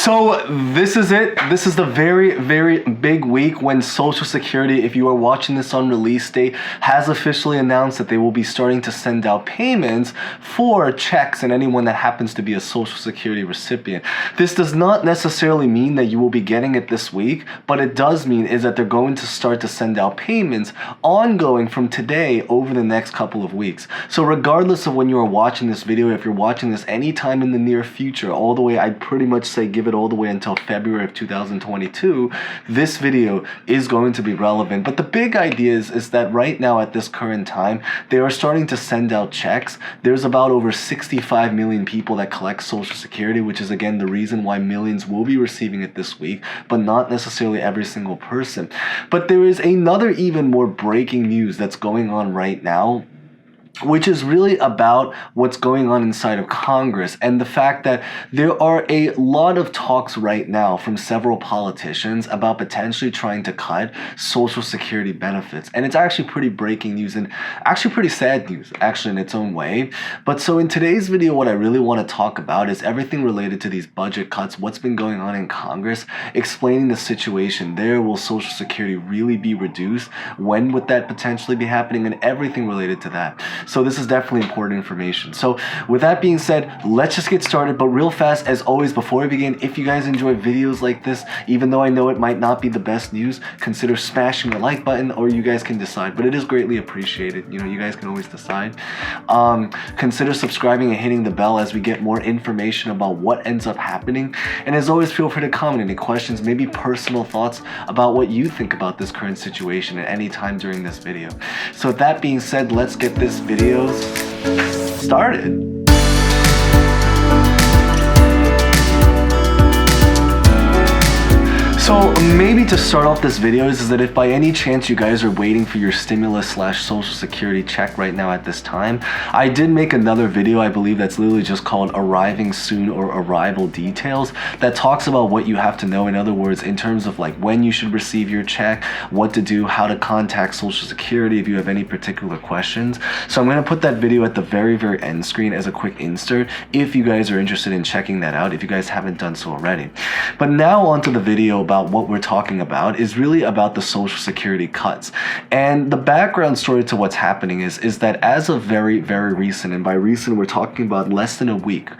So this is it. This is the very, very big week when Social Security, if you are watching this on release date, has officially announced that they will be starting to send out payments for checks and anyone that happens to be a Social Security recipient. This does not necessarily mean that you will be getting it this week, but it does mean is that they're going to start to send out payments ongoing from today over the next couple of weeks. So regardless of when you are watching this video, if you're watching this anytime in the near future, all the way, I'd pretty much say give it all the way until February of 2022, this video is going to be relevant. But the big idea is that right now at this current time, they are starting to send out checks. There's about over 65 million people that collect Social Security, which is again the reason why millions will be receiving it this week, but not necessarily every single person. But there is another even more breaking news that's going on right now, which is really about what's going on inside of Congress and the fact that there are a lot of talks right now from several politicians about potentially trying to cut Social Security benefits. And it's actually pretty breaking news and actually pretty sad news, actually, in its own way. But so in today's video, what I really want to talk about is everything related to these budget cuts, what's been going on in Congress, explaining the situation there. Will Social Security really be reduced? When would that potentially be happening? And everything related to that. So this is definitely important information. So with that being said, let's just get started. But real fast, as always, before we begin, if you guys enjoy videos like this, even though I know it might not be the best news, consider smashing the like button, or you guys can decide. But it is greatly appreciated. You know, you guys can always decide. Consider subscribing and hitting the bell as we get more information about what ends up happening. And as always, feel free to comment any questions, maybe personal thoughts about what you think about this current situation at any time during this video. So with that being said, let's get this video started. So maybe to start off this video is that if by any chance you guys are waiting for your stimulus/Social Security check right now at this time, I did make another video, I believe that's literally just called Arriving Soon or Arrival Details, that talks about what you have to know. In other words, in terms of like when you should receive your check, what to do, how to contact Social Security if you have any particular questions. So I'm going to put that video at the very, very end screen as a quick insert if you guys are interested in checking that out, if you guys haven't done so already. But now onto the video about what we're talking about is really about the Social Security cuts. And the background story to what's happening is that as of very, very recent, and by recent we're talking about less than a week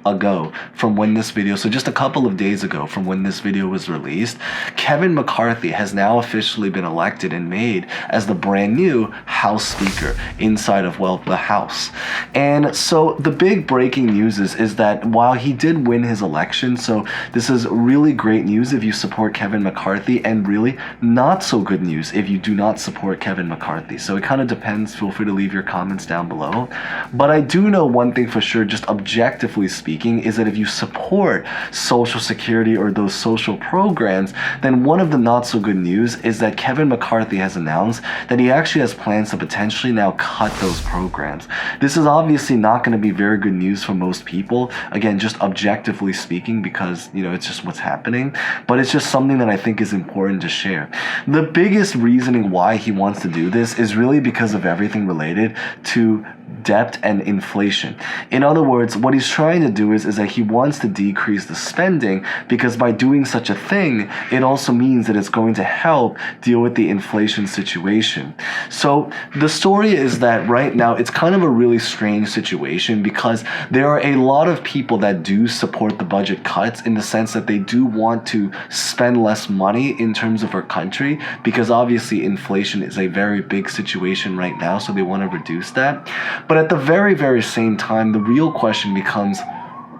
ago from when this video, so just a couple of days ago from when this video was released, Kevin McCarthy has now officially been elected and made as the brand new House Speaker inside of, well, the House. And so the big breaking news is that while he did win his election, so this is really great news if you support Kevin McCarthy, and really not so good news if you do not support Kevin McCarthy. So it kind of depends. Feel free to leave your comments down below. But I do know one thing for sure, just objectively speaking, is that if you support Social Security or those social programs, then one of the not so good news is that Kevin McCarthy has announced that he actually has plans to potentially now cut those programs. This is obviously not going to be very good news for most people. Again, just objectively speaking, because, you know, it's just what's happening. But it's just something that I think is important to share. The biggest reasoning why he wants to do this is really because of everything related to debt and inflation. In other words, what he's trying to do is that he wants to decrease the spending, because by doing such a thing, it also means that it's going to help deal with the inflation situation. So the story is that right now it's kind of a really strange situation, because there are a lot of people that do support the budget cuts in the sense that they do want to spend less money in terms of our country, because obviously inflation is a very big situation right now, so they want to reduce that. But at the very, very same time, the real question becomes,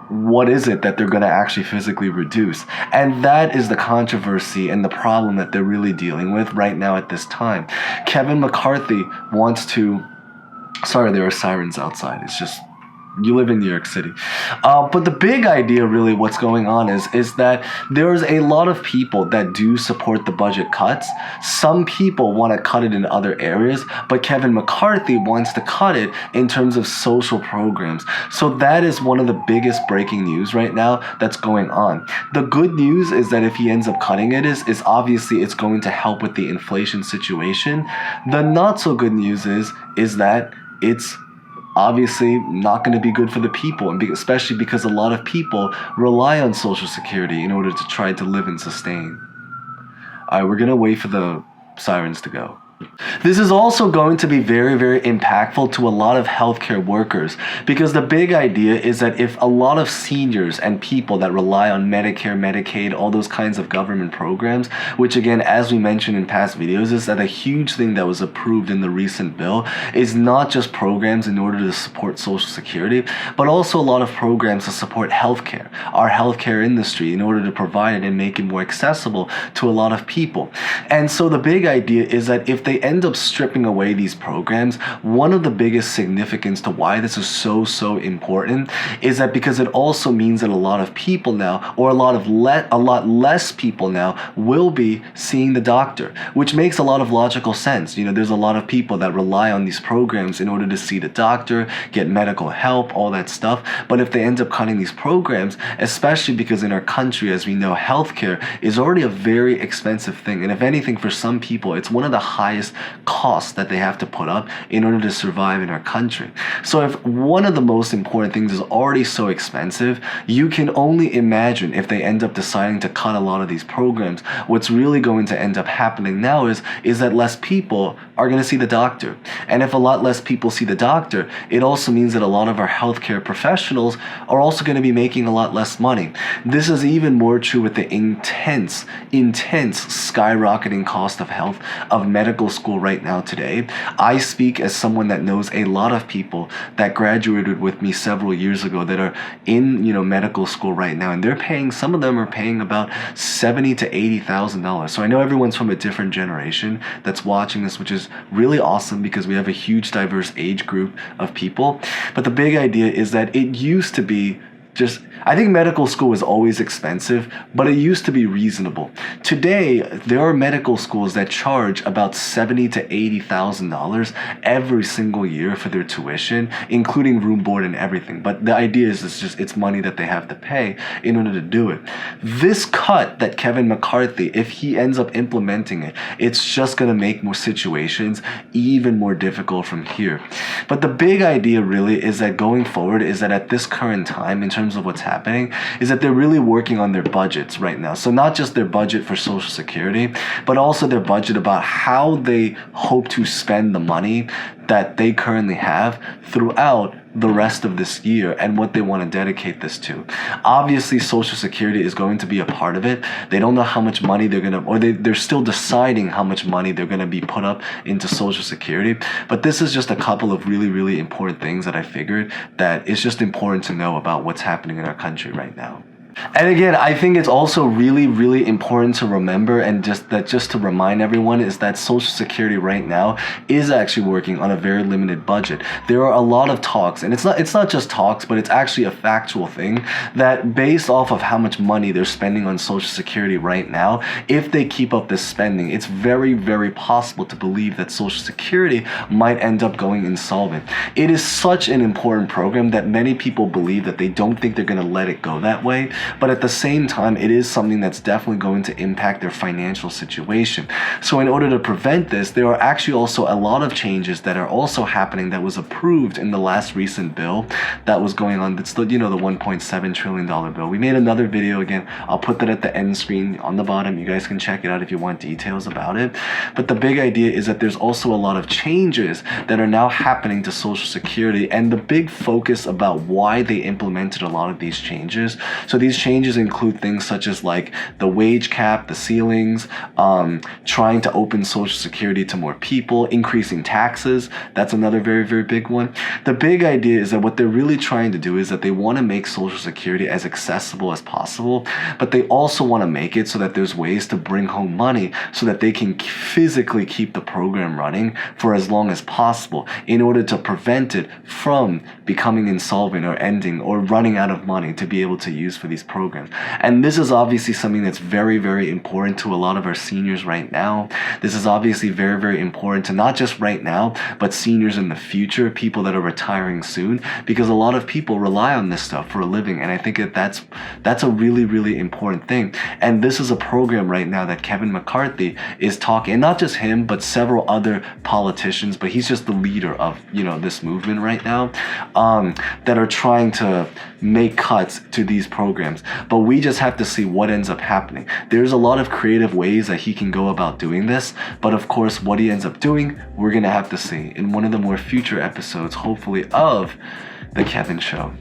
what is it that they're going to actually physically reduce? And that is the controversy and the problem that they're really dealing with right now at this time. Kevin McCarthy wants to... Sorry, there are sirens outside. It's just... You live in New York City. But the big idea, really, what's going on is that there's a lot of people that do support the budget cuts. Some people want to cut it in other areas, but Kevin McCarthy wants to cut it in terms of social programs. So that is one of the biggest breaking news right now that's going on. The good news is that if he ends up cutting it, is obviously it's going to help with the inflation situation. The not so good news is that it's obviously not going to be good for the people, and especially because a lot of people rely on Social Security in order to try to live and sustain. All right, we're going to wait for the sirens to go. This is also going to be very, very impactful to a lot of healthcare workers, because the big idea is that if a lot of seniors and people that rely on Medicare, Medicaid, all those kinds of government programs, which again, as we mentioned in past videos, is that a huge thing that was approved in the recent bill is not just programs in order to support Social Security, but also a lot of programs to support healthcare, our healthcare industry, in order to provide it and make it more accessible to a lot of people. And so the big idea is that if they end up stripping away these programs, one of the biggest significance to why this is so important is that because it also means that a lot of people now, or a lot less people now, will be seeing the doctor, which makes a lot of logical sense. You know, there's a lot of people that rely on these programs in order to see the doctor, get medical help, all that stuff. But if they end up cutting these programs, especially because in our country, as we know, healthcare is already a very expensive thing, and if anything, for some people, it's one of the highest costs that they have to put up in order to survive in our country. So if one of the most important things is already so expensive, you can only imagine if they end up deciding to cut a lot of these programs, what's really going to end up happening now is that less people are going to see the doctor. And if a lot less people see the doctor, it also means that a lot of our healthcare professionals are also going to be making a lot less money. This is even more true with the intense skyrocketing cost of health, of medical school right now today. I speak as someone that knows a lot of people that graduated with me several years ago that are in, medical school right now, and they're paying, some of them are paying about $70,000 to $80,000. So I know everyone's from a different generation that's watching this, which is really awesome because we have a huge diverse age group of people. But the big idea is that it used to be I think medical school was always expensive, but it used to be reasonable. Today, there are medical schools that charge about $70,000 to $80,000 every single year for their tuition, including room, board, and everything. But the idea is it's money that they have to pay in order to do it. This cut that Kevin McCarthy, if he ends up implementing it, it's just going to make more situations even more difficult from here. But the big idea really is that going forward is that at this current time, in terms of what's happening, is that they're really working on their budgets right now. So not just their budget for Social Security, but also their budget about how they hope to spend the money that they currently have throughout the rest of this year and what they want to dedicate this to. Obviously, Social Security is going to be a part of it. They don't know how much money they're going to, or they're still deciding how much money they're going to be put up into Social Security. But this is just a couple of really important things that I figured that it's just important to know about what's happening in our country right now. And again, I think it's also really important to remember, and just to remind everyone, is that Social Security right now is actually working on a very limited budget. There are a lot of talks, and it's not just talks, but it's actually a factual thing, that based off of how much money they're spending on Social Security right now, if they keep up this spending, it's very possible to believe that Social Security might end up going insolvent. It is such an important program that many people believe that they don't think they're going to let it go that way. But at the same time, it is something that's definitely going to impact their financial situation. So in order to prevent this, there are actually also a lot of changes that are also happening that was approved in the last recent bill that was going on. That's the $1.7 trillion bill. We made another video, again, I'll put that at the end screen on the bottom. You guys can check it out if you want details about it. But the big idea is that there's also a lot of changes that are now happening to Social Security, and the big focus about why they implemented a lot of these changes. So these changes include things such as like the wage cap, the ceilings, trying to open Social Security to more people, increasing taxes. That's another very big one. The big idea is that what they're really trying to do is that they want to make Social Security as accessible as possible, but they also want to make it so that there's ways to bring home money so that they can physically keep the program running for as long as possible in order to prevent it from becoming insolvent or ending or running out of money to be able to use for these programs. And this is obviously something that's very, very important to a lot of our seniors right now. This is obviously very, very important to not just right now, but seniors in the future, people that are retiring soon, because a lot of people rely on this stuff for a living. And I think that's a really, really important thing. And this is a program right now that Kevin McCarthy is talking, and not just him, but several other politicians, but he's just the leader of, this movement right now, that are trying to make cuts to these programs. But we just have to see what ends up happening. There's a lot of creative ways that he can go about doing this, but of course, what he ends up doing, we're gonna have to see in one of the more future episodes, hopefully, of The Kevin Show.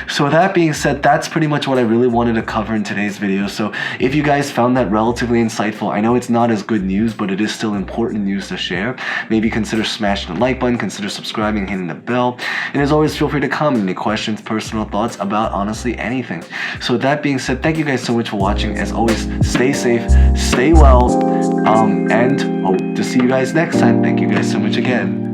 So with that being said, that's pretty much what I really wanted to cover in today's video. So if you guys found that relatively insightful, I know it's not as good news, but it is still important news to share. Maybe consider smashing the like button, consider subscribing, hitting the bell. And as always, feel free to comment any questions, personal thoughts about honestly anything. So with that being said, thank you guys so much for watching. As always, stay safe, stay well, and hope to see you guys next time. Thank you guys so much again.